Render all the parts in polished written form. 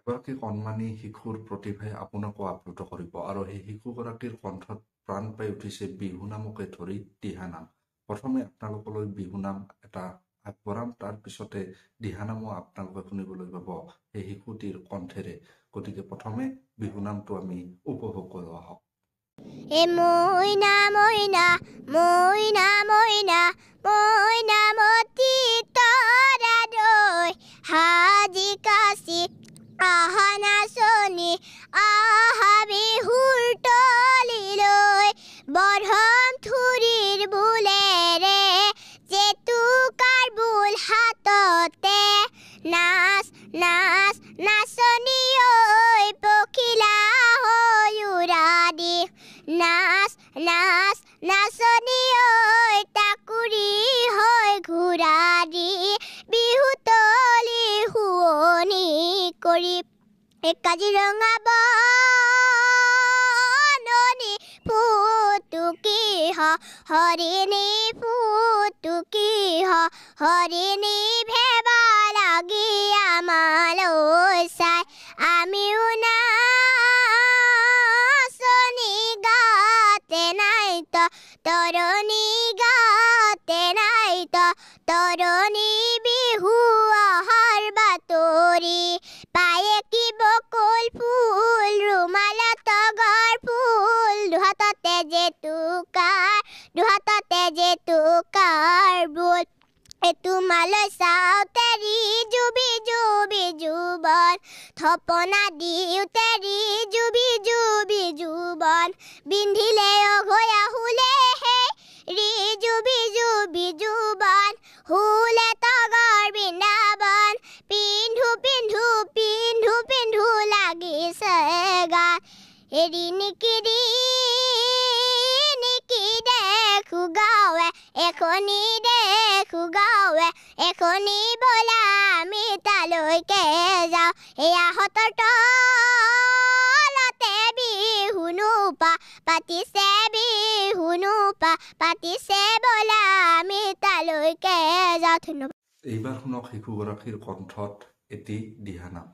এগৰাকী কণমানি শিশুৰ প্ৰতিভাই আপোনাকো আপ্লুত কৰিব আৰু সেই শিশুগৰাকীৰ কণ্ঠত প্ৰাণ পাই উঠিছে বিহু নামকে ধৰি দিহানাম। প্ৰথমে আপোনালোকলৈ বিহু নাম এটা আগবঢ়াম, তাৰ পিছতে দিহানামো আপোনালোকে শুনিবলৈ পাব সেই শিশুটিৰ কণ্ঠেৰে। গতিকে প্ৰথমে বিহু নামটো আমি উপভোগ কৰোঁ আহক। এ মইনা মইনা মইনা মইনা মইনা মতি তৰা দৈ হাজি কাছি আহা নাচনি আহা বিহুৰ তলিলৈ বৰহম থুৰিৰ বুলেৰে জেতুকাৰ বুল হাততে নাচ নাচ নাচনি ঐ পখিলা হৈ উৰা দি নাচ নাচ নাচনি ঐ টাকুৰি হৈ ঘূৰা দি বিহু তলি শুৱনি কৰি কাজিৰঙা বননি ফুটুকি হৰিণী ফুটুকি হৰিণী ভেবা লাগি আমালৈ চাই আমিও নাচনি গাতে নাই তৰণি গাতে নাই তৰণি বিহু অহাৰ বাতৰি পায়ে কি বকুল ফুল ৰুমালত তগৰ ফুল দুহাততে জেতুকাৰ বুল তোমালৈ চাওঁতে জুবি জুবি জুবন থপনা দিওঁতে জুবি জুবি জুবন বিন্ধিলে অঘয়া হুলে হে জুবি জুবি জুবন হুলে তগৰ বৃন্দাবন পিন্ধো পিন্ধো পিন্ধো পিন্ধো লাগিছে গান এৰি নিকি দেখো গাঁৱে এখনি দেখো গাঁৱে এখনি বলা আমি তালৈকে যাওঁ এয়া হতৰ তলতে বিহুনুপা পাতিছে বিহুনুপা পাতিছে বলা আমি তালৈকে যাওঁ। ধন্যবাদ। এইবাৰ শুনক শিশুগৰাকীৰ কণ্ঠত এটি দিহানাম।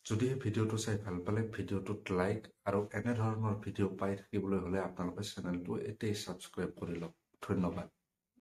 যদিহে ভিডিঅ'টো চাই ভাল পালে ভিডিঅ'টোত লাইক আৰু এনেধৰণৰ ভিডিঅ' পাই থাকিবলৈ হ'লে আপোনালোকে চেনেলটো এতিয়াই ছাবস্ক্ৰাইব কৰি লওক। ধন্যবাদ।